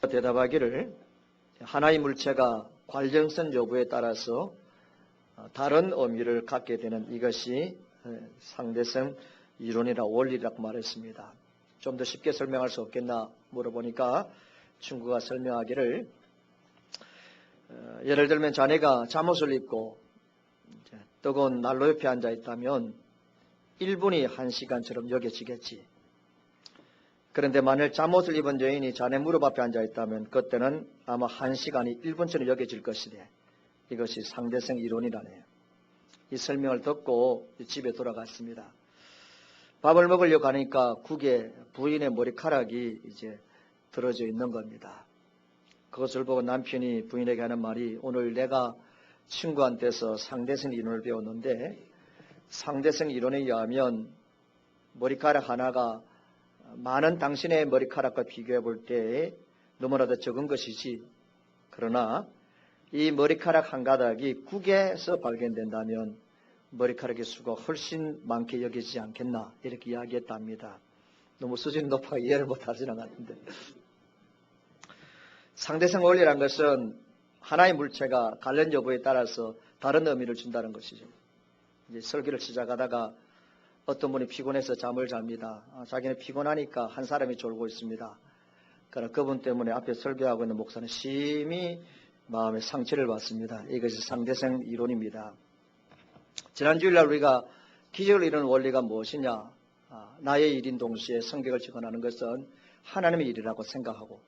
대답하기를 하나의 물체가 관련성 여부에 따라서 다른 의미를 갖게 되는 이것이 상대성 이론이라 원리라고 말했습니다. 좀 더 쉽게 설명할 수 없겠나 물어보니까 친구가 설명하기를 예를 들면 자네가 잠옷을 입고 뜨거운 난로 옆에 앉아 있다면 1분이 1시간처럼 여겨지겠지. 그런데 만일 잠옷을 입은 여인이 자네 무릎 앞에 앉아 있다면 그때는 아마 1시간이 1분처럼 여겨질 것이래. 이것이 상대성 이론이라네요. 이 설명을 듣고 집에 돌아갔습니다. 밥을 먹으려고 하니까 국에 부인의 머리카락이 이제 들어져 있는 겁니다. 그것을 보고 남편이 부인에게 하는 말이 오늘 내가 친구한테서 상대성 이론을 배웠는데 상대성 이론에 의하면 머리카락 하나가 많은 당신의 머리카락과 비교해 볼 때 너무나도 적은 것이지 그러나 이 머리카락 한 가닥이 국에서 발견된다면 머리카락의 수가 훨씬 많게 여기지 않겠나 이렇게 이야기했답니다. 너무 수준이 높아 이해를 못하지는 않았는데 상대성 원리라는 것은 하나의 물체가 관련 여부에 따라서 다른 의미를 준다는 것이죠. 이제 설교를 시작하다가 어떤 분이 피곤해서 잠을 잡니다. 자기는 피곤하니까 한 사람이 졸고 있습니다. 그러나 그분 때문에 앞에 설교하고 있는 목사는 심히 마음에 상처를 받습니다. 이것이 상대성 이론입니다. 지난 주일날 우리가 기적을 이루는 원리가 무엇이냐? 나의 일인 동시에 성격을 직언하는 것은 하나님의 일이라고 생각하고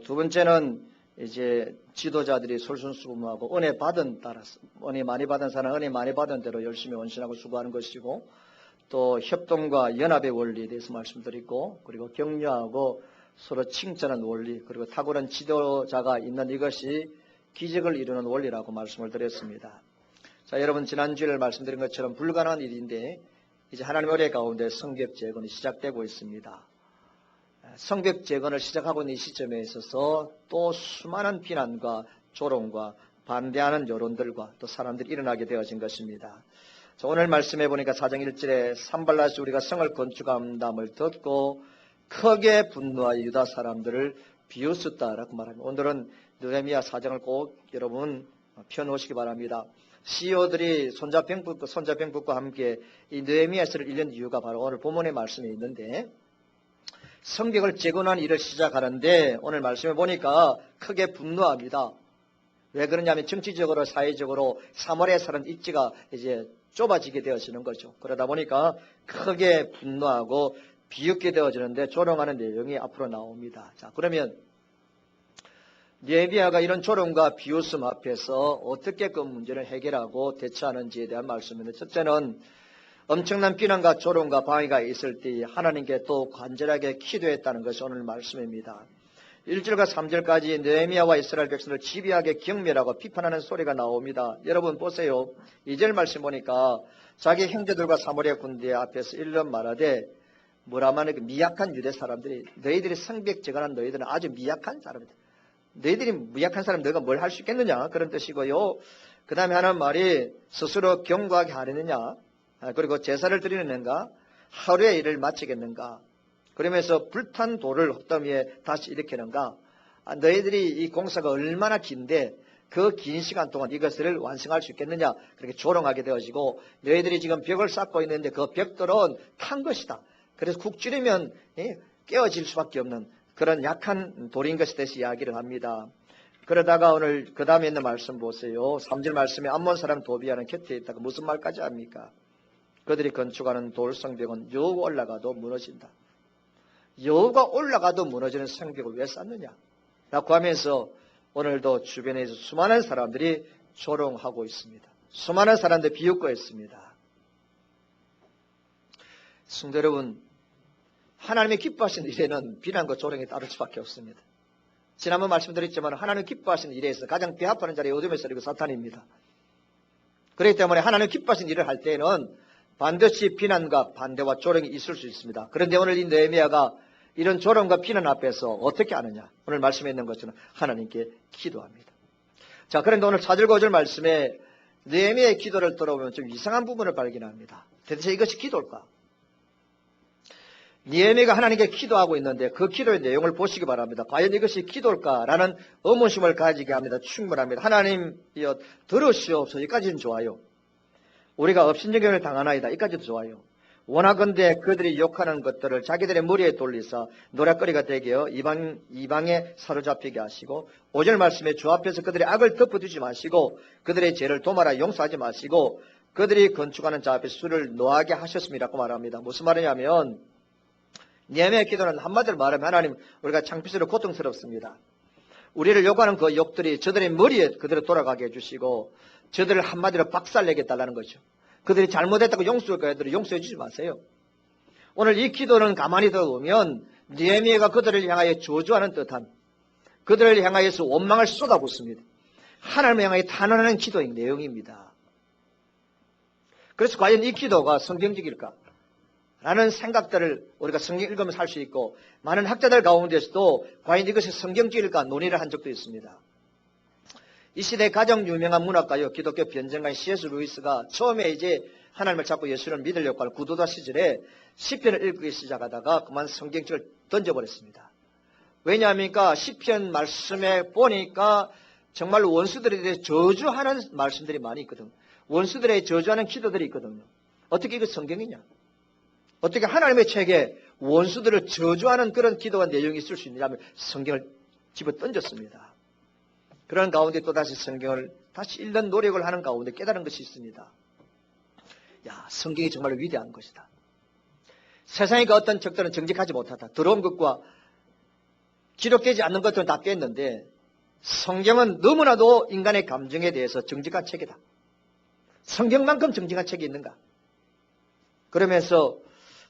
두 번째는 이제 지도자들이 솔선수범하고 은혜 받은 따라서 은혜 많이 받은 사람은 은혜 많이 받은 대로 열심히 헌신하고 수고하는 것이고 또 협동과 연합의 원리에 대해서 말씀드리고 그리고 격려하고 서로 칭찬하는 원리 그리고 탁월한 지도자가 있는 이것이 기적을 이루는 원리라고 말씀을 드렸습니다. 자, 여러분 지난주에 말씀드린 것처럼 불가능한 일인데 이제 하나님의 은혜 가운데 성벽 재건이 시작되고 있습니다. 성벽 재건을 시작하고 있는 이 시점에 있어서 또 수많은 비난과 조롱과 반대하는 여론들과 또 사람들이 일어나게 되어진 것입니다. 자, 오늘 말씀해 보니까 4장 1절에 산발라스 우리가 성을 건축한다음을 듣고 크게 분노하여 유다 사람들을 비웃었다라고 말합니다. 오늘은 느헤미야 4장을 꼭 여러분 펴놓으시기 바랍니다. CEO들이 손자병 붙고 함께 이 느헤미야서를 읽는 이유가 바로 오늘 본문의 말씀에 있는데 성벽을 재건한 일을 시작하는데 오늘 말씀해 보니까 크게 분노합니다. 왜 그러냐면 정치적으로 사회적으로 사마리아 사람 입지가 이제 좁아지게 되어지는 거죠. 그러다 보니까 크게 분노하고 비웃게 되어지는데 조롱하는 내용이 앞으로 나옵니다. 자, 그러면 느헤미야가 이런 조롱과 비웃음 앞에서 어떻게 그 문제를 해결하고 대처하는지에 대한 말씀입니다. 첫째는 엄청난 비난과 조롱과 방해가 있을 때 하나님께 또 간절하게 기도했다는 것이 오늘 말씀입니다. 1절과 3절까지 느헤미야와 이스라엘 백성을 집요하게 경멸하고 비판하는 소리가 나옵니다. 여러분 보세요. 2절 말씀 보니까 자기 형제들과 사마리아 군대 앞에서 일러 말하되 뭐라마는 그 미약한 유대 사람들이 너희들이 성벽 재건한 너희들은 아주 미약한 사람이다. 너희들이 미약한 사람 너희가 뭘 할 수 있겠느냐 그런 뜻이고요. 그 다음에 하는 말이 스스로 경고하게 하려느냐 그리고 제사를 드리는가 하루의 일을 마치겠는가 그러면서 불탄 돌을 헛더미에 다시 일으키는가 너희들이 이 공사가 얼마나 긴데 그 긴 시간 동안 이것을 완성할 수 있겠느냐 그렇게 조롱하게 되어지고 너희들이 지금 벽을 쌓고 있는데 그 벽돌은 탄 것이다. 그래서 쿡 찌르면 깨어질 수밖에 없는 그런 약한 돌인 것에 대해서 이야기를 합니다. 그러다가 오늘 그 다음에 있는 말씀 보세요. 3절 말씀에 암몬 사람 도비아는 곁에 있다가 무슨 말까지 합니까? 그들이 건축하는 돌 성벽은 여우가 올라가도 무너진다. 여우가 올라가도 무너지는 성벽을 왜 쌓느냐? 라고 하면서 오늘도 주변에서 수많은 사람들이 조롱하고 있습니다. 수많은 사람들이 비웃고 있습니다. 성도 여러분, 하나님의 기뻐하시는 일에는 비난과 조롱이 따를 수밖에 없습니다. 지난번 말씀드렸지만 하나님 기뻐하시는 일에서 가장 배합하는 자리에 어둠의 소리고 사탄입니다. 그렇기 때문에 하나님 기뻐하시는 일을 할 때에는 반드시 비난과 반대와 조롱이 있을 수 있습니다. 그런데 오늘 이 느헤미야가 이런 조롱과 비난 앞에서 어떻게 하느냐? 오늘 말씀에 있는 것처럼 하나님께 기도합니다. 자, 그런데 오늘 4절 5절 말씀에 느헤미야의 기도를 들어보면 좀 이상한 부분을 발견합니다. 대체 이것이 기도일까? 느헤미야가 하나님께 기도하고 있는데 그 기도의 내용을 보시기 바랍니다. 과연 이것이 기도일까라는 의문심을 가지게 합니다. 충분합니다. 하나님이여 들으시옵소서. 여기까지는 좋아요. 우리가 업신여김을 당하나이다. 여기까지도 좋아요. 원하건대 그들이 욕하는 것들을 자기들의 머리에 돌리사 노략거리가 되게 하여 이방에 사로잡히게 하시고 5절 말씀에 주 앞에서 그들의 악을 덮어두지 마시고 그들의 죄를 도말하여 용서하지 마시고 그들이 건축하는 자 앞에 수를 노하게 하셨음이라고 말합니다. 무슨 말이냐면 느헤미야의 기도는 한마디로 말하면 하나님 우리가 창피스러워 고통스럽습니다. 우리를 욕하는 그 욕들이 저들의 머리에 그대로 돌아가게 해주시고 저들을 한마디로 박살내게 해달라는 거죠. 그들이 잘못했다고 용서할 그들을 용서해 주지 마세요. 오늘 이 기도는 가만히 들어보면 느헤미야가 그들을 향하여 저주하는 듯한 그들을 향하여서 원망을 쏟아붓습니다. 하나님을 향하여 탄원하는 기도의 내용입니다. 그래서 과연 이 기도가 성경적일까? 라는 생각들을 우리가 성경 읽으면서 할 수 있고 많은 학자들 가운데서도 과연 이것이 성경적일까 논의를 한 적도 있습니다. 이 시대의 가장 유명한 문학가요 기독교 변증가인 C.S. 루이스가 처음에 이제 하나님을 찾고 예수를 믿으려고 할 구도다 시절에 시편을 읽기 시작하다가 그만 성경책을 던져버렸습니다. 왜냐합니까? 시편 말씀에 보니까 정말 원수들에 대해 저주하는 말씀들이 많이 있거든요. 원수들의 저주하는 기도들이 있거든요. 어떻게 이거 성경이냐? 어떻게 하나님의 책에 원수들을 저주하는 그런 기도와 내용이 있을 수 있느냐면 성경을 집어 던졌습니다. 그런 가운데 또다시 성경을 다시 읽는 노력을 하는 가운데 깨달은 것이 있습니다. 야, 성경이 정말 위대한 것이다. 세상의 그 어떤 적들은 정직하지 못하다. 더러운 것과 기록되지 않는 것들은 다 깼는데 성경은 너무나도 인간의 감정에 대해서 정직한 책이다. 성경만큼 정직한 책이 있는가? 그러면서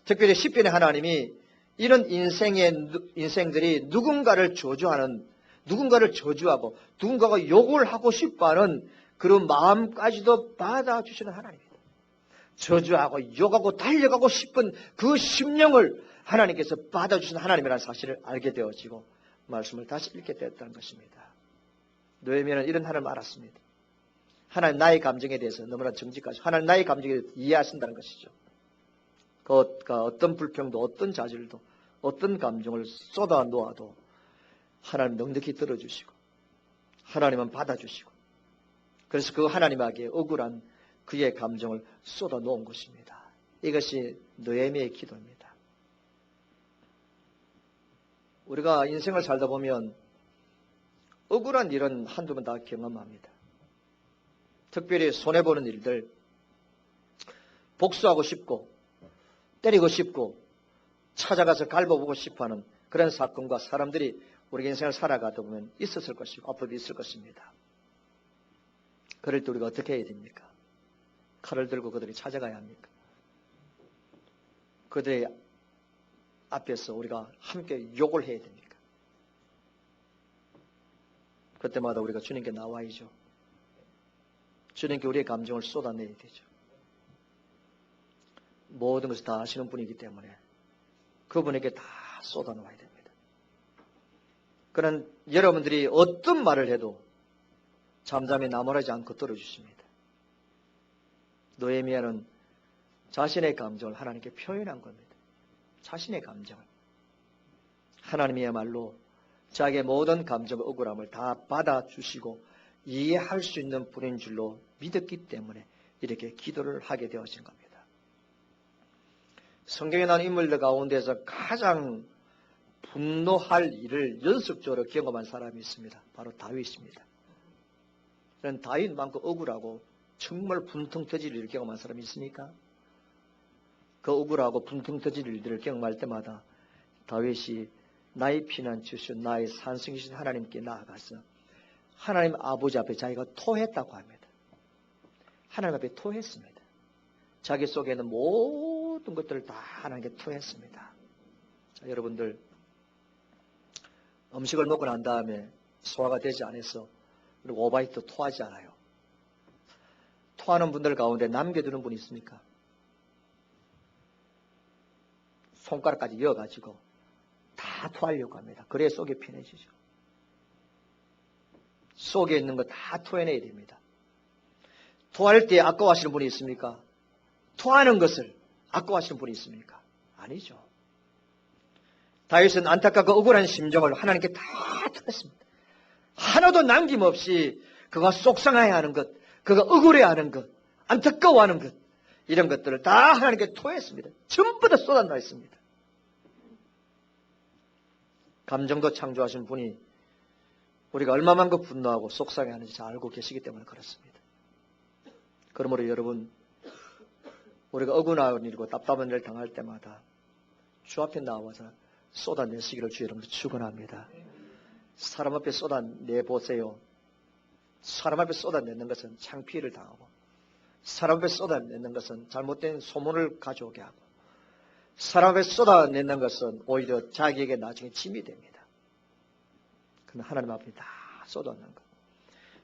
특별히 시편의 하나님이 이런 인생들이 누군가를 저주하는 누군가를 저주하고 누군가가 욕을 하고 싶어하는 그런 마음까지도 받아주시는 하나님입니다. 저주하고 욕하고 달려가고 싶은 그 심령을 하나님께서 받아주시는 하나님이라는 사실을 알게 되어지고 말씀을 다시 읽게 되었다는 것입니다. 느헤미야는 이런 하나님을 알았습니다. 하나님 나의 감정에 대해서 너무나 정직하시고 하나님 나의 감정에 대해서 이해하신다는 것이죠. 그가 어떤 불평도 어떤 자질도 어떤 감정을 쏟아 놓아도 하나님 넉넉히 들어주시고 하나님은 받아주시고 그래서 그 하나님에게 억울한 그의 감정을 쏟아 놓은 것입니다. 이것이 느헤미야의 기도입니다. 우리가 인생을 살다 보면 억울한 일은 한두 번 다 경험합니다. 특별히 손해보는 일들, 복수하고 싶고 때리고 싶고 찾아가서 갈궈보고 싶어하는 그런 사건과 사람들이 우리 인생을 살아가다 보면 있었을 것이고 앞으로도 있을 것입니다. 그럴 때 우리가 어떻게 해야 됩니까? 칼을 들고 그들이 찾아가야 합니까? 그들의 앞에서 우리가 함께 욕을 해야 됩니까? 그때마다 우리가 주님께 나와야죠. 주님께 우리의 감정을 쏟아내야 되죠. 모든 것을 다 아시는 분이기 때문에 그분에게 다 쏟아놓아야 됩니다. 그런 여러분들이 어떤 말을 해도 잠잠히 나무라지 않고 들어주십니다. 느헤미야는 자신의 감정을 하나님께 표현한 겁니다. 자신의 감정을. 하나님이야말로 자기의 모든 감정, 억울함을 다 받아주시고 이해할 수 있는 분인 줄로 믿었기 때문에 이렇게 기도를 하게 되어진 겁니다. 성경에 나온 인물들 가운데서 가장 분노할 일을 연속적으로 경험한 사람이 있습니다. 바로 다윗입니다. 그런 다윗만큼 억울하고 정말 분통 터질 일을 경험한 사람이 있습니까? 그 억울하고 분통 터질 일들을 경험할 때마다 다윗이 나의 피난처시오 나의 산성이신 하나님께 나아가서 하나님 아버지 앞에 자기가 토했다고 합니다. 하나님 앞에 토했습니다. 자기 속에 있는 모든 것들을 다 하나님께 토했습니다. 자, 여러분들 음식을 먹고 난 다음에 소화가 되지 않아서 그리고 오바이트 토하지 않아요. 토하는 분들 가운데 남겨두는 분이 있습니까? 손가락까지 이어가지고 다 토하려고 합니다. 그래야 속이 편해지죠. 속에 있는 거 다 토해내야 됩니다. 토할 때 아까워하시는 분이 있습니까? 토하는 것을 아까워하시는 분이 있습니까? 아니죠. 다윗은 안타깝고 억울한 심정을 하나님께 다 드렸습니다. 하나도 남김없이 그가 속상해하는 것, 그가 억울해하는 것, 안타까워하는 것, 이런 것들을 다 하나님께 토했습니다. 전부 다 쏟아냈습니다. 감정도 창조하신 분이 우리가 얼마만큼 분노하고 속상해하는지 잘 알고 계시기 때문에 그렇습니다. 그러므로 여러분, 우리가 억울한 일이고 답답한 일을 당할 때마다 주 앞에 나와서 쏟아내시기를 주 여러분들 축원합니다. 사람 앞에 쏟아내보세요. 사람 앞에 쏟아내는 것은 창피를 당하고, 사람 앞에 쏟아내는 것은 잘못된 소문을 가져오게 하고, 사람 앞에 쏟아내는 것은 오히려 자기에게 나중에 짐이 됩니다. 그러나 하나님 앞에 다 쏟아내는 것.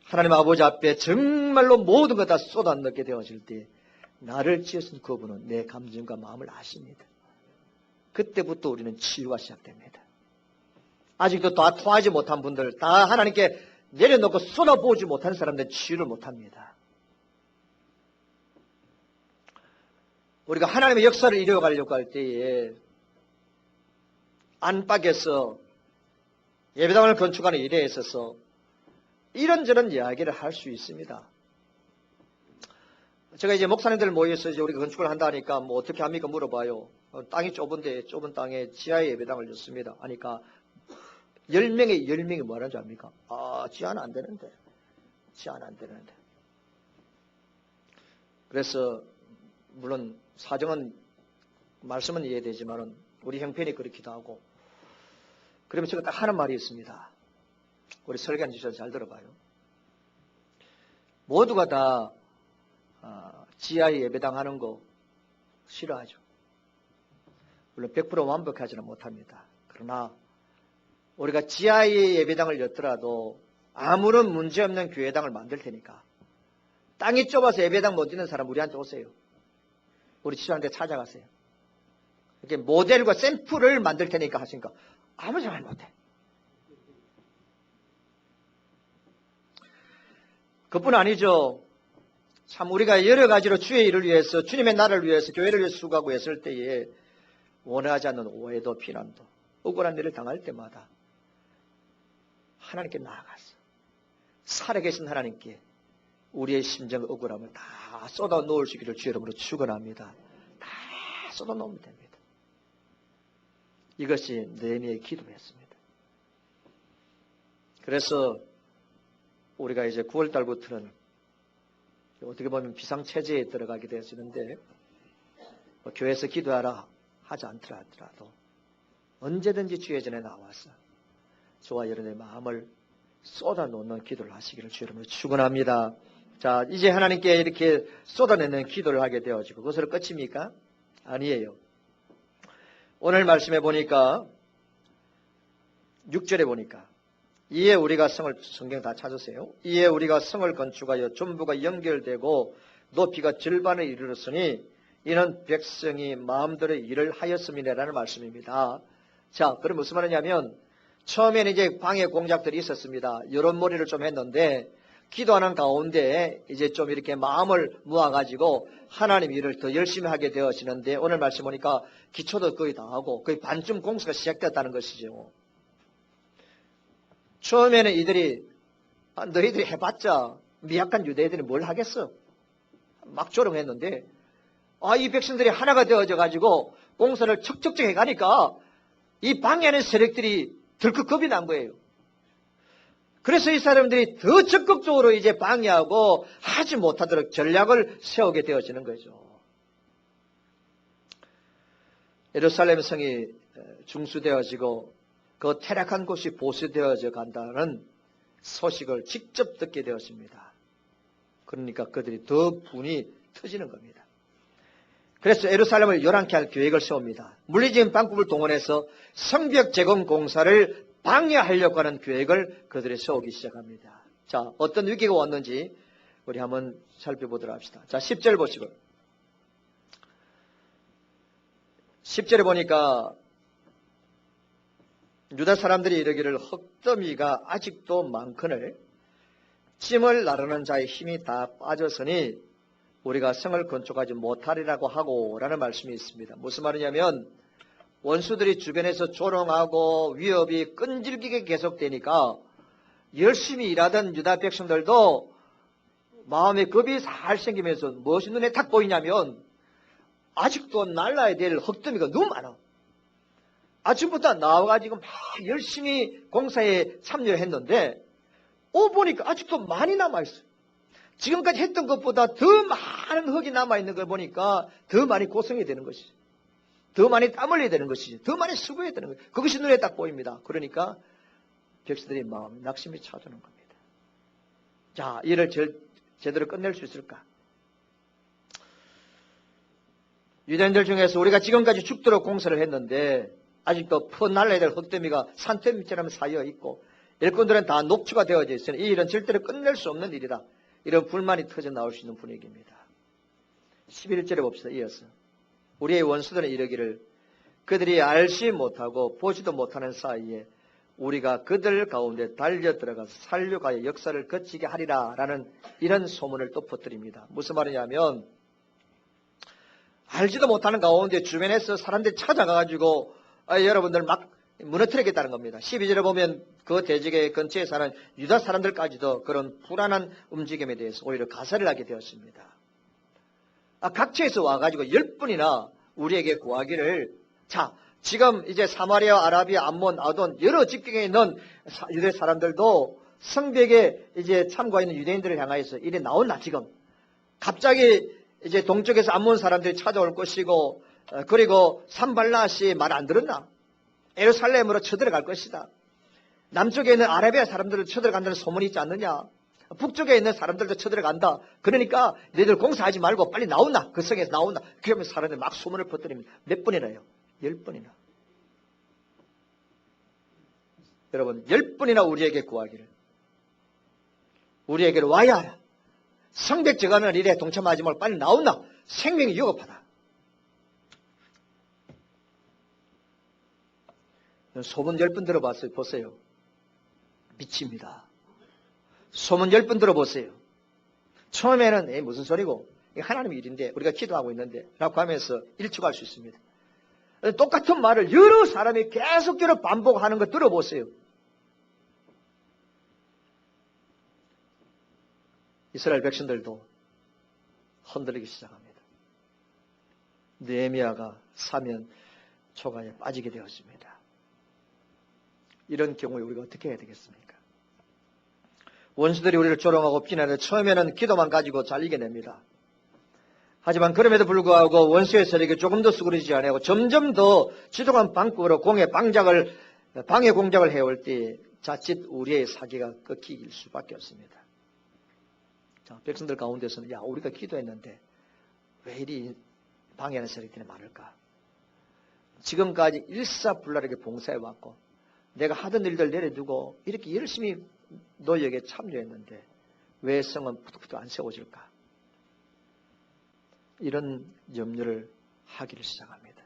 하나님 아버지 앞에 정말로 모든 것 다 쏟아넣게 되어질 때 나를 지으신 그분은 내 감정과 마음을 아십니다. 그때부터 우리는 치유가 시작됩니다. 아직도 다 토하지 못한 분들, 다 하나님께 내려놓고 쏟아부지 못한 사람들은 치유를 못합니다. 우리가 하나님의 역사를 이루어가려고 할 때에 안팎에서 예배당을 건축하는 일에 있어서 이런저런 이야기를 할 수 있습니다. 제가 이제 목사님들 모여서 이제 우리가 건축을 한다 하니까 뭐 어떻게 합니까? 물어봐요. 땅이 좁은데 좁은 땅에 지하에 예배당을 줬습니다. 하니까 10명이 뭐 하는 줄 압니까? 지하는 안 되는데. 지하는 안 되는데. 그래서 물론 사정은 말씀은 이해되지만은 우리 형편이 그렇기도 하고, 그러면 제가 딱 하는 말이 있습니다. 우리 설교하는 주셔서 잘 들어봐요. 모두가 다 지하에 예배당 하는 거 싫어하죠. 물론 100% 완벽하지는 못합니다. 그러나 우리가 지하에 예배당을 였더라도 아무런 문제없는 교회당을 만들 테니까 땅이 좁아서 예배당 못 짓는 사람 우리한테 오세요. 우리 지도한테 찾아가세요. 이렇게 모델과 샘플을 만들 테니까 하시니까 아무 말 못해. 그뿐 아니죠. 참 우리가 여러 가지로 주의 일을 위해서, 주님의 나라를 위해서, 교회를 위해서 수고하고 했을 때에 원하지 않는 오해도 비난도 억울한 일을 당할 때마다 하나님께 나아가서 살아계신 하나님께 우리의 심정 억울함을 다 쏟아 놓을 수 있기를 주 이름으로 축원합니다. 다 쏟아 놓으면 됩니다. 이것이 느헤미야의 기도였습니다. 그래서 우리가 이제 9월 달부터는 어떻게 보면 비상체제에 들어가게 되어지는데, 교회에서 기도하라 하지 않더라도 언제든지 주의 전에 나와서 저와 여러분의 마음을 쏟아놓는 기도를 하시기를 주 이름으로 축원합니다. 자, 이제 하나님께 이렇게 쏟아내는 기도를 하게 되어지고 그것으로 끝입니까? 아니에요. 오늘 말씀해 보니까 6절에 보니까 이에 우리가 성을, 성경 다 찾으세요. 이에 우리가 성을 건축하여 전부가 연결되고 높이가 절반에 이르렀으니 이는 백성이 마음대로 일을 하였음이라는 말씀입니다. 자, 그럼 무슨 말이냐면 처음에는 이제 방해 공작들이 있었습니다. 이런 머리를 좀 했는데 기도하는 가운데 이제 좀 이렇게 마음을 모아가지고 하나님 일을 더 열심히 하게 되어지는데 오늘 말씀 보니까 기초도 거의 다 하고 거의 반쯤 공사가 시작됐다는 것이죠. 처음에는 이들이 너희들이 해봤자 미약한 유대인들이 뭘 하겠어? 막 조롱했는데 이 백성들이 하나가 되어져 가지고 공사를 척척척 해가니까 이 방해하는 세력들이 덜컥 겁이 난 거예요. 그래서 이 사람들이 더 적극적으로 이제 방해하고 하지 못하도록 전략을 세우게 되어지는 거죠. 예루살렘 성이 중수되어지고 그 퇴락한 곳이 보수되어져 간다는 소식을 직접 듣게 되었습니다. 그러니까 그들이 더 분이 터지는 겁니다. 그래서 예루살렘을 요란케 할 계획을 세웁니다. 물리적인 방법을 동원해서 성벽 재건 공사를 방해하려고 하는 계획을 그들이 세우기 시작합니다. 자, 어떤 위기가 왔는지 우리 한번 살펴보도록 합시다. 자, 10절 보시고 10절에 보니까 유다 사람들이 이르기를 흙더미가 아직도 많거늘 찜을 나르는 자의 힘이 다 빠졌으니 우리가 성을 건축하지 못하리라고 하고 라는 말씀이 있습니다. 무슨 말이냐면 원수들이 주변에서 조롱하고 위협이 끈질기게 계속되니까 열심히 일하던 유다 백성들도 마음에 겁이 살 생기면서 무엇이 눈에 탁 보이냐면 아직도 날라야 될 흙더미가 너무 많아. 아침부터 나와가지고 막 열심히 공사에 참여를 했는데 보니까 아직도 많이 남아있어요. 지금까지 했던 것보다 더 많은 흙이 남아있는 걸 보니까 더 많이 고생이 되는 것이죠. 더 많이 땀 흘려야 되는 것이죠. 더 많이 수고해야 되는 거예요. 그것이 눈에 딱 보입니다. 그러니까 백성들의 마음 낙심이 찾아오는 겁니다. 자, 이를 제대로 끝낼 수 있을까? 유대인들 중에서 우리가 지금까지 죽도록 공사를 했는데 아직도 퍼날라야 될 흙더미가 산더미처럼 쌓여 있고 일꾼들은 다 녹초가 되어져 있으니 이 일은 절대로 끝낼 수 없는 일이다. 이런 불만이 터져 나올 수 있는 분위기입니다. 11절에 봅시다. 이어서 우리의 원수들은 이러기를 그들이 알지 못하고 보지도 못하는 사이에 우리가 그들 가운데 달려 들어가서 살려가여 역사를 거치게 하리라 라는 이런 소문을 또 퍼뜨립니다. 무슨 말이냐면 알지도 못하는 가운데 주변에서 사람들이 찾아가가지고 여러분들 막 무너뜨리겠다는 겁니다. 12절에 보면 그 대적의 근처에 사는 유다 사람들까지도 그런 불안한 움직임에 대해서 오히려 가설을 하게 되었습니다. 각처에서 와가지고 10분이나 우리에게 구하기를 자 지금 이제 사마리아, 아라비아, 암몬, 아돈 여러 직경에 있는 유대 사람들도 성벽에 이제 참고하 있는 유대인들을 향하여서 이래 나온나 지금 갑자기 이제 동쪽에서 암몬 사람들이 찾아올 것이고 그리고 산발라시 말 안 들었나? 예루살렘으로 쳐들어갈 것이다. 남쪽에 있는 아라비아 사람들을 쳐들어간다는 소문이 있지 않느냐? 북쪽에 있는 사람들도 쳐들어간다. 그러니까 너희들 공사하지 말고 빨리 나온나? 그 성에서 나온나? 그러면 사람들이 막 소문을 퍼뜨립니다. 몇 번이나요? 10번이나. 여러분 10번이나 우리에게 구하기를 우리에게로 와야 하라. 성벽 저가는 일에 동참하지 말고 빨리 나온나? 생명이 위급하다. 소문 10번 들어봤어요. 보세요. 미칩니다. 소문 10번 들어보세요. 처음에는 무슨 소리고 하나님의 일인데 우리가 기도하고 있는데 라고 하면서 일축할 수 있습니다. 똑같은 말을 여러 사람이 계속적으로 반복하는 거 들어보세요. 이스라엘 백성들도 흔들리기 시작합니다. 느헤미야가 사면 초가에 빠지게 되었습니다. 이런 경우에 우리가 어떻게 해야 되겠습니까? 원수들이 우리를 조롱하고 비난해 처음에는 기도만 가지고 잘 이겨냅니다. 하지만 그럼에도 불구하고 원수의 세력이 조금 더 수그러지지 않고 점점 더 지독한 방법으로 방해 공작을 해올 때 자칫 우리의 사기가 꺾일 수밖에 없습니다. 자, 백성들 가운데서는 우리가 기도했는데 왜 이리 방해하는 세력들이 많을까? 지금까지 일사불란하게 봉사해왔고 내가 하던 일들 내려두고 이렇게 열심히 노역에 참여했는데 왜 성은 푸득푸득 안 세워질까? 이런 염려를 하기를 시작합니다.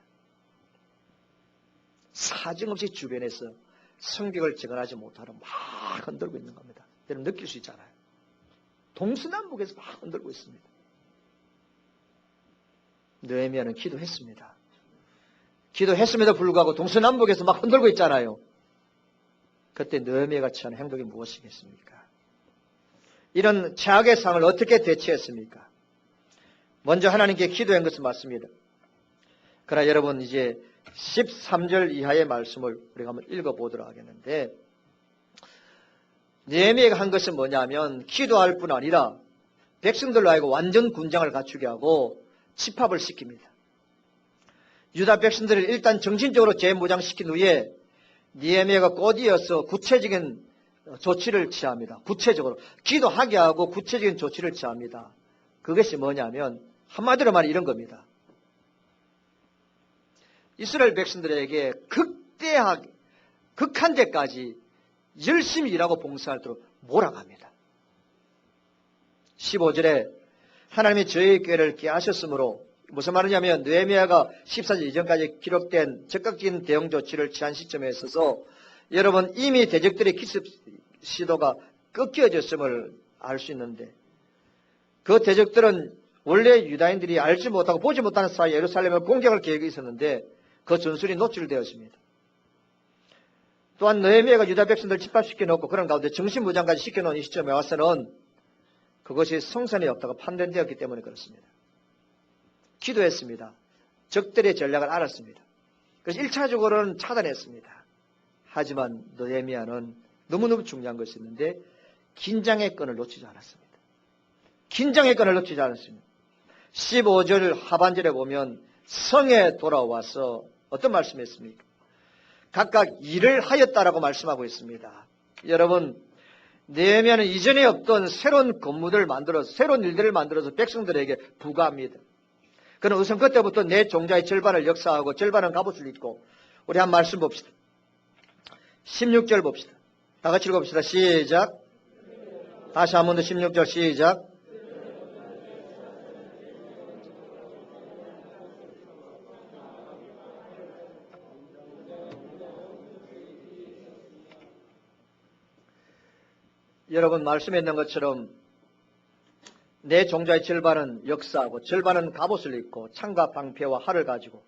사정없이 주변에서 성벽을 재건하지 못하러 막 흔들고 있는 겁니다. 여러분 느낄 수 있잖아요. 동서남북에서 막 흔들고 있습니다. 느헤미야는 기도했습니다. 기도했음에도 불구하고 동서남북에서 막 흔들고 있잖아요. 그때 느헤미야가 취한 행동이 무엇이겠습니까? 이런 최악의 상을 어떻게 대처했습니까? 먼저 하나님께 기도한 것은 맞습니다. 그러나 여러분 이제 13절 이하의 말씀을 우리가 한번 읽어보도록 하겠는데 느헤미야가 한 것은 뭐냐면 기도할 뿐 아니라 백성들로 하여금 완전 군장을 갖추게 하고 집합을 시킵니다. 유다 백성들을 일단 정신적으로 재무장시킨 후에 느헤미야가 곧이어서 구체적인 조치를 취합니다. 구체적으로 기도하게 하고 구체적인 조치를 취합니다. 그것이 뭐냐면 한마디로 말하면 이런 겁니다. 이스라엘 백성들에게 극대하게 극한 데까지 열심히 일하고 봉사하도록 몰아갑니다. 15절에 하나님이 저희 꾀를 깨하셨으므로 무슨 말이냐면 느헤미야가 14절 이전까지 기록된 적극적인 대응 조치를 취한 시점에 있어서 여러분 이미 대적들의 기습 시도가 꺾여졌음을 알 수 있는데 그 대적들은 원래 유다인들이 알지 못하고 보지 못하는 사이에 예루살렘을 공격할 계획이 있었는데 그 전술이 노출되었습니다. 또한 느헤미야가 유다 백성들 집합시켜 놓고 그런 가운데 정신무장까지 시켜놓은 이 시점에 와서는 그것이 성선이 없다고 판단되었기 때문에 그렇습니다. 기도했습니다. 적들의 전략을 알았습니다. 그래서 1차적으로는 차단했습니다. 하지만 느헤미야는 너무너무 중요한 것이 있는데 긴장의 끈을 놓치지 않았습니다. 긴장의 끈을 놓치지 않았습니다. 15절 하반절에 보면 성에 돌아와서 어떤 말씀이 있습니까? 각각 일을 하였다라고 말씀하고 있습니다. 여러분, 느헤미야는 이전에 없던 새로운 건물을 만들어서 새로운 일들을 만들어서 백성들에게 부과합니다. 그는 우선 그때부터 내 종자의 절반을 역사하고 절반은 갑옷을 입고 우리 한 말씀 봅시다. 16절 봅시다. 다 같이 읽어봅시다. 시작. 다시 한 번 더 16절 시작. 여러분 말씀에 있는 것처럼 내 종자의 절반은 역사하고 절반은 갑옷을 입고 창과 방패와 활을 가지고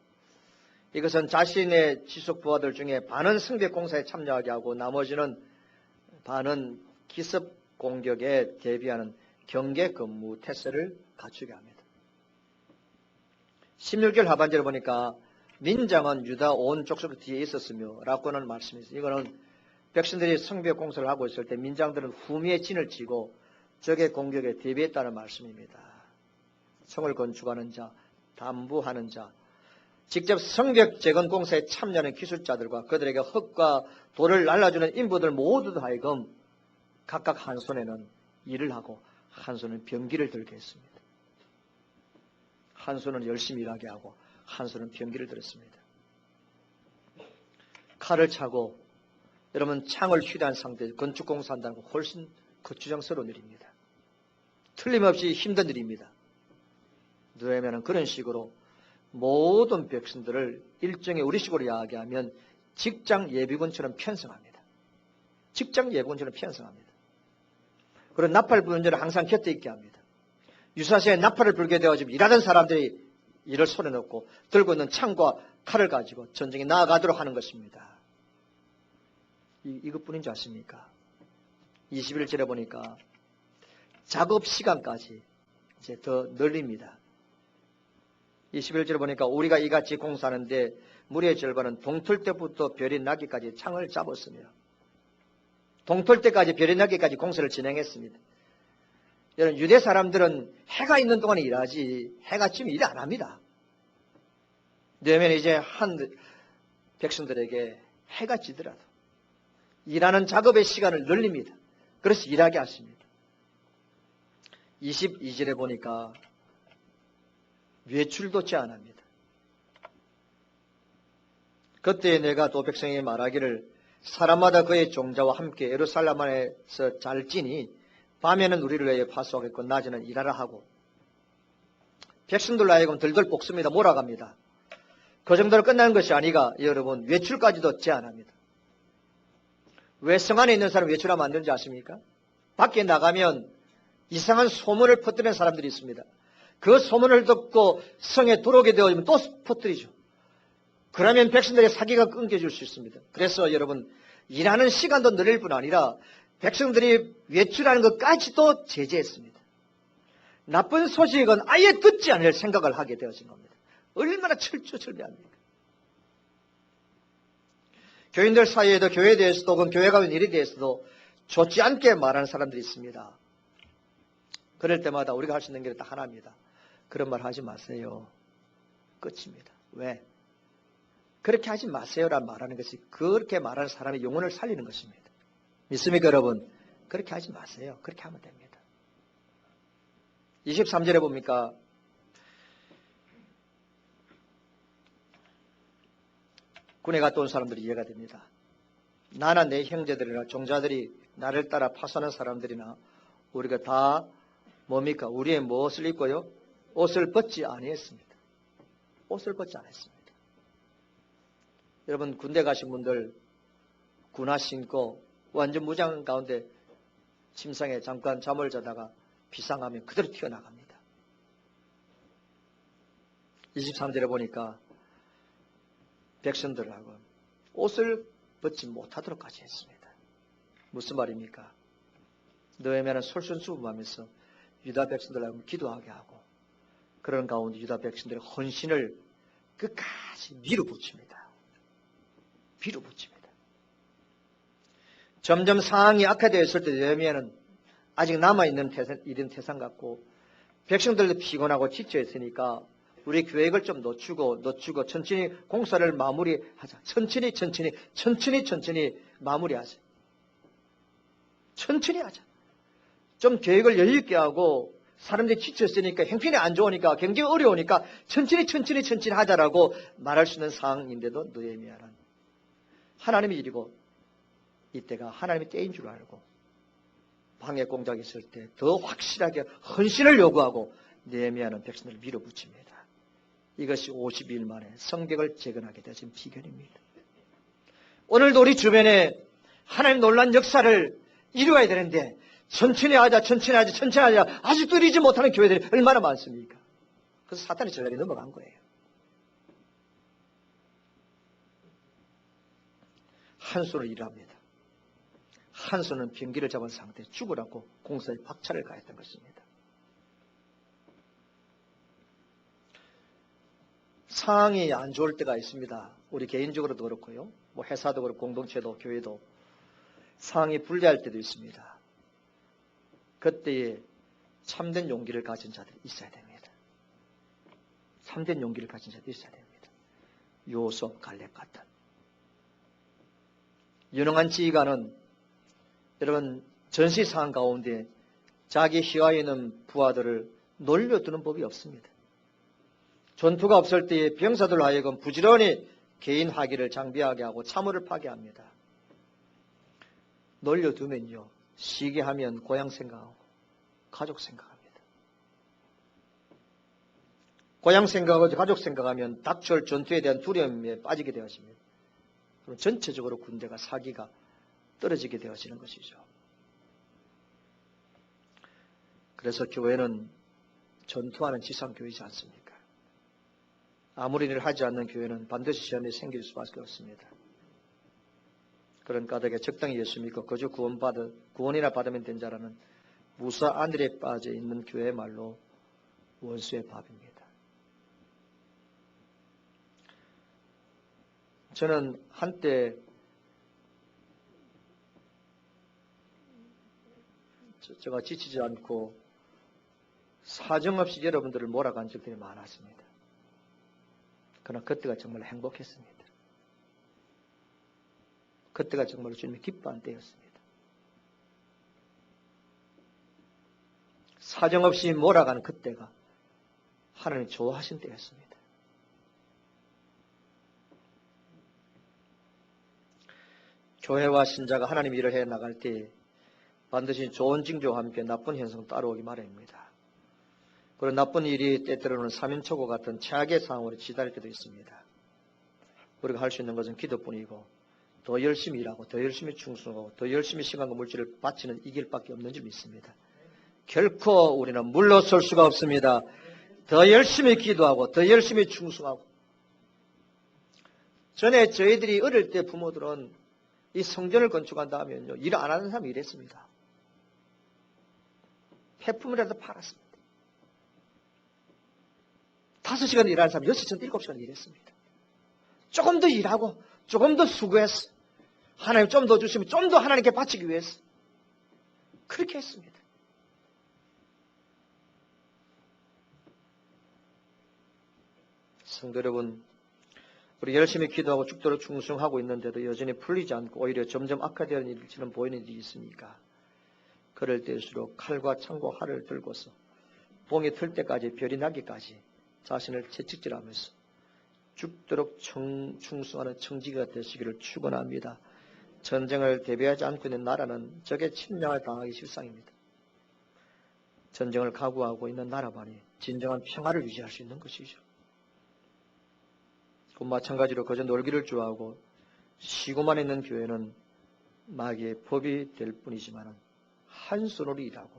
이것은 자신의 지속 부하들 중에 반은 성벽 공사에 참여하게 하고 나머지는 반은 기습 공격에 대비하는 경계 근무 태세를 갖추게 합니다. 16절 하반절을 보니까 민장은 유다 온 족속 뒤에 있었으며 라고는 말씀이 있어요. 이거는 백성들이 성벽 공사를 하고 있을 때 민장들은 후미에 진을 치고 적의 공격에 대비했다는 말씀입니다. 성을 건축하는 자, 담부하는 자, 직접 성벽 재건 공사에 참여하는 기술자들과 그들에게 흙과 돌을 날라주는 인부들 모두 하여금 각각 한 손에는 일을 하고 한 손은 병기를 들게 했습니다. 한 손은 열심히 일하게 하고 한 손은 병기를 들었습니다. 칼을 차고 여러분 창을 휘대한 상태에서 건축공사한다는 건 훨씬 거추장스러운 일입니다. 틀림없이 힘든 일입니다. 느헤미야는 그런 식으로 모든 백성들을 일종의 우리식으로 이야기하면 직장 예비군처럼 편성합니다. 직장 예비군처럼 편성합니다. 그리고 나팔 부는 자를 항상 곁에 있게 합니다. 유사시에 나팔을 불게 되어 지금 일하던 사람들이 이를 손에 넣고 들고 있는 창과 칼을 가지고 전쟁에 나아가도록 하는 것입니다. 이것뿐인 줄 아십니까? 21절에 보니까 작업 시간까지 이제 더 늘립니다. 21절에 보니까 우리가 이같이 공사하는데 무리의 절반은 동틀 때부터 별이 나기까지 창을 잡았으며 동틀 때까지 별이 나기까지 공사를 진행했습니다. 여러분 유대 사람들은 해가 있는 동안에 일하지 해가 지면 일 안 합니다. 그러면 이제 한 백성들에게 해가 지더라도 일하는 작업의 시간을 늘립니다. 그래서 일하게 하십니다. 22절에 보니까 외출도 제한합니다. 그때 내가 또 백성에게 말하기를 사람마다 그의 종자와 함께 예루살렘 안에서 잘 지니 밤에는 우리를 위해 파수하겠고 낮에는 일하라 하고 백성들로 하여금 들들 볶습니다. 몰아갑니다. 그 정도로 끝나는 것이 아니라 여러분 외출까지도 제한합니다. 왜 성 안에 있는 사람 외출하면 안 되는지 아십니까? 밖에 나가면 이상한 소문을 퍼뜨리는 사람들이 있습니다. 그 소문을 듣고 성에 들어오게 되어지면 또 퍼뜨리죠. 그러면 백성들의 사기가 끊겨질 수 있습니다. 그래서 여러분 일하는 시간도 늘릴 뿐 아니라 백성들이 외출하는 것까지도 제재했습니다. 나쁜 소식은 아예 듣지 않을 생각을 하게 되어진 겁니다. 얼마나 철두철미합니까? 교인들 사이에도 교회에 대해서도 혹은 교회가 된 일에 대해서도 좋지 않게 말하는 사람들이 있습니다. 그럴 때마다 우리가 할 수 있는 게 딱 하나입니다. 그런 말 하지 마세요. 끝입니다. 왜? 그렇게 하지 마세요라는 말하는 것이 그렇게 말하는 사람의 영혼을 살리는 것입니다. 믿습니까 여러분? 그렇게 하지 마세요. 그렇게 하면 됩니다. 23절에 봅니까? 군에 갔다 온 사람들이 이해가 됩니다. 나나 내 형제들이나 종자들이 나를 따라 파산한 사람들이나 우리가 다 뭡니까? 우리의 무엇을 입고요? 옷을 벗지 아니했습니다. 옷을 벗지 않았습니다. 여러분 군대 가신 분들 군화 신고 완전 무장 가운데 침상에 잠깐 잠을 자다가 비상하면 그대로 튀어나갑니다. 23절에 보니까 백성들하고 옷을 벗지 못하도록까지 했습니다. 무슨 말입니까? 느헤미야는 솔선수범하면서 유다 백성들하고 기도하게 하고 그런 가운데 유다 백성들의 헌신을 끝까지 밀어붙입니다. 밀어붙입니다. 점점 상황이 악화되었을 때 느헤미야는 아직 남아있는 이른 태산 같고 백성들도 피곤하고 지쳐있으니까 우리 계획을 좀 늦추고 천천히 공사를 마무리하자. 천천히 마무리하자. 천천히 하자. 좀 계획을 여유 있게 하고 사람들이 지쳤으니까 형편이 안 좋으니까 굉장히 어려우니까 천천히 하자라고 말할 수 있는 상황인데도 느헤미야는 하나님의 일이고 이때가 하나님의 때인 줄 알고 방해 공작이 있을 때 더 확실하게 헌신을 요구하고 느헤미야는 백성들을 밀어붙입니다. 이것이 52일 만에 성벽을 재건하게 되신 비결입니다. 오늘도 우리 주변에 하나님 놀란 역사를 이루어야 되는데 천천히 하자 아직도 이루지 못하는 교회들이 얼마나 많습니까? 그래서 사탄이 저 자리에 넘어간 거예요. 한 손으로 일합니다. 한 손은 병기를 잡은 상태에 죽으라고 공사에 박차를 가했던 것입니다. 상황이 안 좋을 때가 있습니다. 우리 개인적으로도 그렇고요. 뭐 회사도 그렇고 공동체도 교회도 상황이 불리할 때도 있습니다. 그때에 참된 용기를 가진 자들이 있어야 됩니다. 참된 용기를 가진 자들이 있어야 됩니다. 요셉 갈렙 같은 유능한 지휘관은 여러분 전시 상황 가운데 자기 휘하에 있는 부하들을 놀려두는 법이 없습니다. 전투가 없을 때에 병사들로 하여금 부지런히 개인 화기를 장비하게 하고 참호를 파괴합니다. 놀려두면요. 쉬게 하면 고향 생각하고 가족 생각합니다. 고향 생각하고 가족 생각하면 닥쳐올 전투에 대한 두려움에 빠지게 되어집니다. 그럼 전체적으로 군대가 사기가 떨어지게 되어지는 것이죠. 그래서 교회는 전투하는 지상교회이지 않습니까? 아무리 일을 하지 않는 교회는 반드시 시험이 생길 수밖에 없습니다. 그런 까닭에 적당히 예수 믿고 거저 구원이나 받으면 된 자라는 무사 안일에 빠져 있는 교회의 말로 원수의 밥입니다. 저는 한때 제가 지치지 않고 사정없이 여러분들을 몰아간 적들이 많았습니다. 그러나 그때가 정말 행복했습니다. 그때가 정말 주님이 기뻐한 때였습니다. 사정없이 몰아가는 그때가 하나님 좋아하신 때였습니다. 교회와 신자가 하나님 일을 해 나갈 때 반드시 좋은 징조와 함께 나쁜 현상 따라오기 마련입니다. 그리고 나쁜 일이 때때로는 사면초고 같은 최악의 상황으로 치달을 때도 있습니다. 우리가 할 수 있는 것은 기도뿐이고 더 열심히 일하고 더 열심히 충성하고 더 열심히 시간과 물질을 바치는 이 길밖에 없는 줄 믿습니다. 결코 우리는 물러설 수가 없습니다. 더 열심히 기도하고 더 열심히 충성하고. 전에 저희들이 어릴 때 부모들은 이 성전을 건축한다 하면요, 일 안 하는 사람이 일했습니다. 폐품이라도 팔았습니다. 5시간 일하는 사람 6시간, 7시간 일했습니다. 조금 더 일하고 조금 더 수고했어. 하나님 좀 더 주시면 좀 더 하나님께 바치기 위해서 그렇게 했습니다. 성도 여러분, 우리 열심히 기도하고 죽도록 충성하고 있는데도 여전히 풀리지 않고 오히려 점점 악화되는 일처럼 보이는 일이 있으니까 그럴 때일수록 칼과 창과 활을 들고서 봉이 틀 때까지 별이 나기까지 자신을 채찍질하면서 죽도록 충성하는 청지기가 되시기를 축원합니다. 전쟁을 대비하지 않고 있는 나라는 적의 침략을 당하기 십상입니다. 전쟁을 각오하고 있는 나라만이 진정한 평화를 유지할 수 있는 것이죠. 그 마찬가지로 그저 놀기를 좋아하고 쉬고만 있는 교회는 마귀의 법이 될 뿐이지만 한 손으로 일하고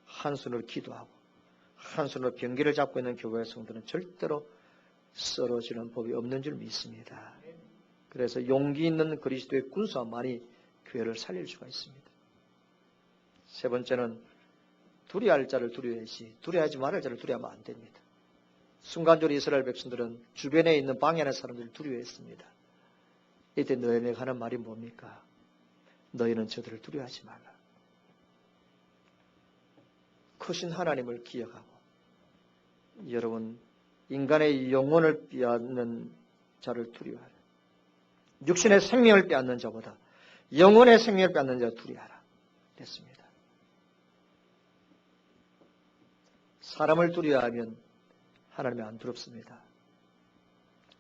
한 손으로 기도하고 한 손으로 병기를 잡고 있는 교회의 성도는 절대로 쓰러지는 법이 없는 줄 믿습니다. 그래서 용기 있는 그리스도의 군사만이 교회를 살릴 수가 있습니다. 세 번째는 두려워할 자를 두려워해야지 두려워하지 말할 자를 두려워하면 안 됩니다. 순간적으로 이스라엘 백성들은 주변에 있는 방해하는 사람들을 두려워했습니다. 이때 너희에게 하는 말이 뭡니까? 너희는 저들을 두려워하지 말라. 크신 하나님을 기억하고 여러분 인간의 영혼을 빼앗는 자를 두려워하라. 육신의 생명을 빼앗는 자보다 영혼의 생명을 빼앗는 자를 두려워하라. 됐습니다. 사람을 두려워하면 하나님이 안 두렵습니다.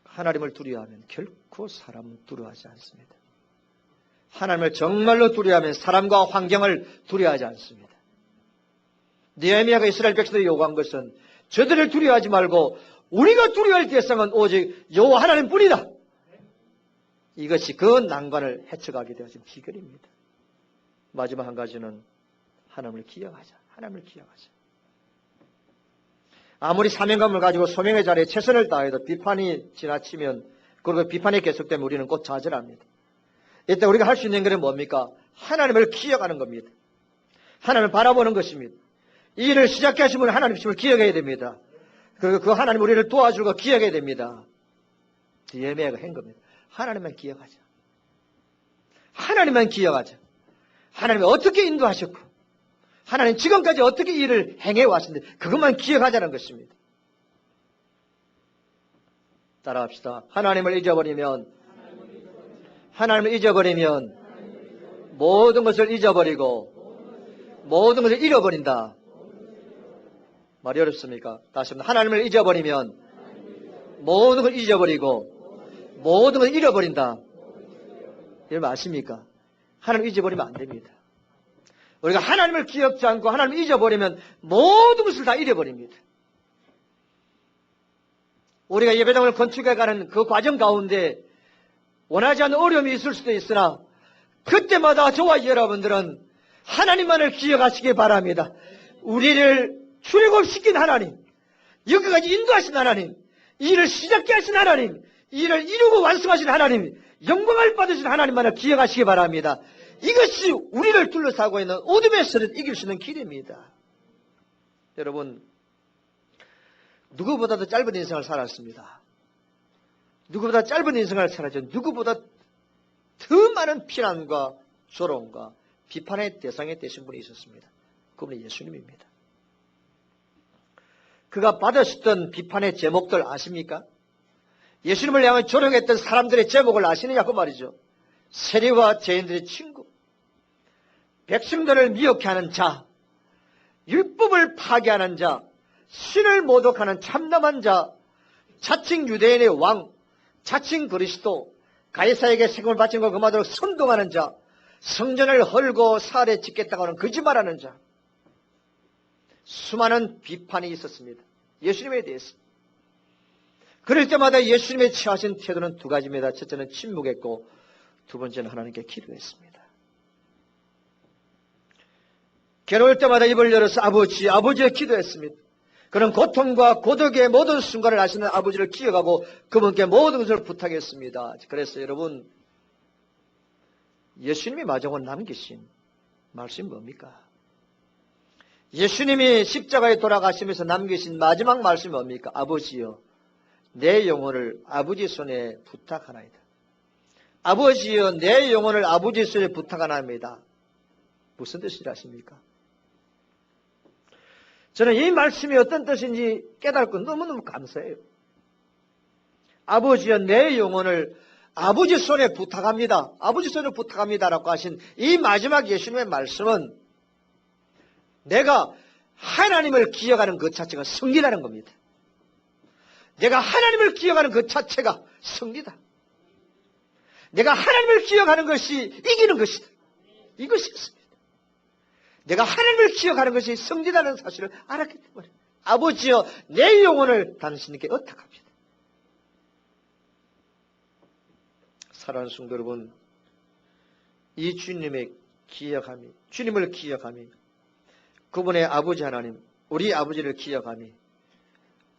하나님을 두려워하면 결코 사람은 두려워하지 않습니다. 하나님을 정말로 두려워하면 사람과 환경을 두려워하지 않습니다. 느헤미야가 이스라엘 백성들이 요구한 것은 저들을 두려워하지 말고 우리가 두려워할 대상은 오직 여호와 하나님뿐이다. 이것이 그 난관을 헤쳐가게 되어진 비결입니다. 마지막 한 가지는 하나님을 기억하자. 하나님을 기억하자. 아무리 사명감을 가지고 소명의 자리에 최선을 다해도 비판이 지나치면 그리고 비판이 계속되면 우리는 곧 좌절합니다. 이때 우리가 할 수 있는 것은 뭡니까? 하나님을 기억하는 겁니다. 하나님을 바라보는 것입니다. 이 일을 시작해 하신 분은 하나님을 기억해야 됩니다. 그리고 그 하나님 우리를 도와주고 기억해야 됩니다. 느헤미야가 한 겁니다. 하나님만 기억하자. 하나님만 기억하자. 하나님이 어떻게 인도하셨고 하나님 지금까지 어떻게 이 일을 행해 왔는데 그것만 기억하자는 것입니다. 따라합시다. 하나님을 잊어버리면 모든 것을 잊어버리고 모든 것을 잃어버린다. 말이 어렵습니까? 다시 한번 하나님을 잊어버리면 모든 걸 잊어버리고 모든 걸 잃어버린다. 여러분 아십니까? 하나님 잊어버리면 안 됩니다. 우리가 하나님을 기억지 않고 하나님을 잊어버리면 모든 것을 다 잃어버립니다. 우리가 예배당을 건축해가는 그 과정 가운데 원하지 않는 어려움이 있을 수도 있으나 그때마다 저와 여러분들은 하나님만을 기억하시기 바랍니다. 우리를 출애굽시킨 하나님, 여기까지 인도하신 하나님, 이 일을 시작게 하신 하나님, 이 일을 이루고 완성하신 하나님, 영광을 받으신 하나님만을 기억하시기 바랍니다. 이것이 우리를 둘러싸고 있는 어둠의 세를 이길 수 있는 길입니다. 여러분, 누구보다도 짧은 인생을 살았습니다. 누구보다 짧은 인생을 살았죠. 누구보다 더 많은 피난과 조롱과 비판의 대상이 되신 분이 있었습니다. 그분이 예수님입니다. 그가 받으셨던 비판의 제목들 아십니까? 예수님을 향해 조롱했던 사람들의 제목을 아시느냐 그 말이죠. 세리와 죄인들의 친구, 백성들을 미혹해 하는 자, 율법을 파괴하는 자, 신을 모독하는 참담한 자, 자칭 유대인의 왕, 자칭 그리스도, 가이사에게 세금을 바친 것 그마저로 선동하는 자, 성전을 헐고 살해 짓겠다고 하는 거짓말하는 자, 수많은 비판이 있었습니다. 예수님에 대해서. 그럴 때마다 예수님의 취하신 태도는 두 가지입니다. 첫째는 침묵했고 두 번째는 하나님께 기도했습니다. 괴로울 때마다 입을 열어서 아버지에 기도했습니다. 그는 고통과 고독의 모든 순간을 아시는 아버지를 기억하고 그분께 모든 것을 부탁했습니다. 그래서 여러분, 예수님이 마지막으로 남기신 말씀이 뭡니까? 예수님이 십자가에 돌아가시면서 남기신 마지막 말씀이 뭡니까? 아버지여, 내 영혼을 아버지 손에 부탁하나이다. 아버지여, 내 영혼을 아버지 손에 부탁하나이다. 무슨 뜻인지 아십니까? 저는 이 말씀이 어떤 뜻인지 깨닫고 너무너무 감사해요. 아버지여, 내 영혼을 아버지 손에 부탁합니다. 아버지 손에 부탁합니다라고 하신 이 마지막 예수님의 말씀은 내가 하나님을 기억하는 그 자체가 승리라는 겁니다. 내가 하나님을 기억하는 그 자체가 승리다. 내가 하나님을 기억하는 것이 이기는 것이다. 이것이 있습니다. 내가 하나님을 기억하는 것이 승리라는 사실을 알았기 때문에 아버지여, 내 영혼을 당신께 의탁합니다. 사랑하는 성도 여러분, 이 주님의 기억함이, 주님을 기억함이, 그분의 아버지 하나님, 우리 아버지를 기억함이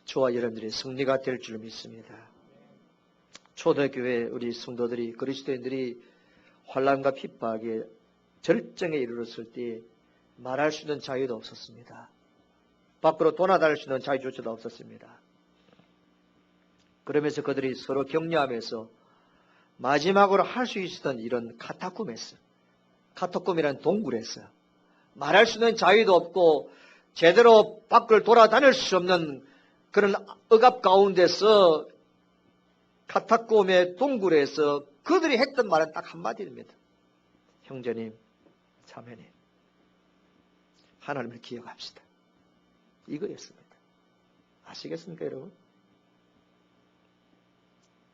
저와 여러분들의 승리가 될 줄 믿습니다. 초대교회 우리 성도들이 그리스도인들이 환난과 핍박에 절정에 이르렀을 때 말할 수 있는 자유도 없었습니다. 밖으로 도나다닐 수 있는 자유조차도 없었습니다. 그러면서 그들이 서로 격려하면서 마지막으로 할 수 있었던 이런 카타콤에서, 카타콤이라는 동굴에서 말할 수 있는 자유도 없고 제대로 밖을 돌아다닐 수 없는 그런 억압 가운데서 카타콤의 동굴에서 그들이 했던 말은 딱 한마디입니다. 형제님, 자매님, 하나님을 기억합시다. 이거였습니다. 아시겠습니까, 여러분?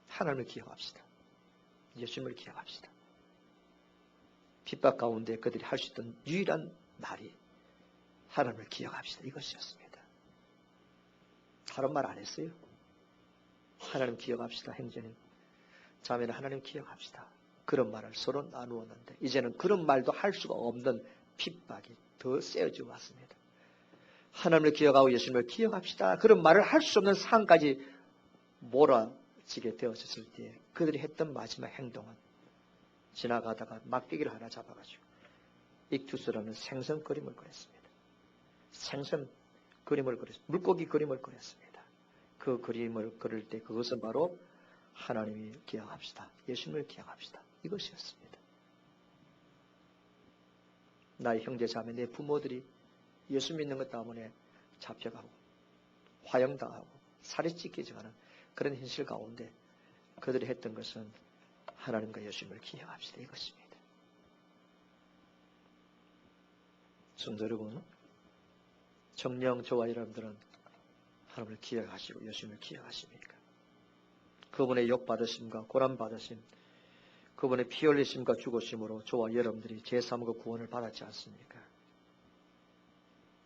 하나님을 기억합시다. 예수님을 기억합시다. 핍박 가운데 그들이 할 수 있던 유일한 말이 하나님을 기억합시다. 이것이었습니다. 다른 말 안 했어요. 하나님 기억합시다. 형제님, 자매는 하나님 기억합시다. 그런 말을 서로 나누었는데 이제는 그런 말도 할 수가 없는 핍박이 더 세어지고 왔습니다. 하나님을 기억하고 예수님을 기억합시다. 그런 말을 할 수 없는 상황까지 몰아지게 되어졌을 때 그들이 했던 마지막 행동은 지나가다가 막대기를 하나 잡아가지고 익투스라는 생선 그림을 그렸습니다. 생선 그림을 그렸습니다. 물고기 그림을 그렸습니다. 그 그림을 그릴 때 그것은 바로 하나님을 기억합시다. 예수님을 기억합시다. 이것이었습니다. 나의 형제 자매 내 부모들이 예수 믿는 것 때문에 잡혀가고 화형당하고 살이 찢겨져가는 그런 현실 가운데 그들이 했던 것은 하나님과 예수님을 기억합시다. 이것입니다. 성도 여러분, 정녕 저와 여러분들은 하나님을 기억하시고 예수님을 기억하십니까? 그분의 욕받으심과 고난받으심, 그분의 피 흘리심과 죽으심으로 저와 여러분들이 제3의 구원을 받았지 않습니까?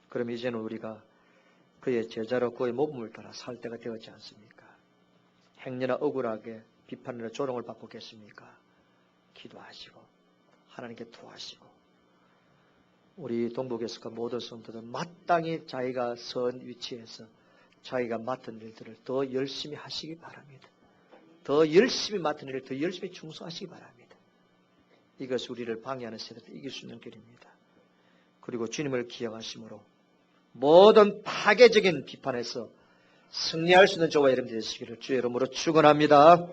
그럼 이제는 우리가 그의 제자로 그의 모범을 따라 살 때가 되었지 않습니까? 행여나 억울하게 비판이나 조롱을 받고 계십니까? 기도하시고 하나님께 도와시고 우리 동북에서가 모든 성도들은 마땅히 자기가 선 위치에서 자기가 맡은 일들을 더 열심히 하시기 바랍니다. 더 열심히 맡은 일을 더 열심히 충성하시기 바랍니다. 이것이 우리를 방해하는 세대를 이길 수 있는 길입니다. 그리고 주님을 기억하심으로 모든 파괴적인 비판에서 승리할 수 있는 저와 여러분들 되시기를 주의 이름으로 축원합니다.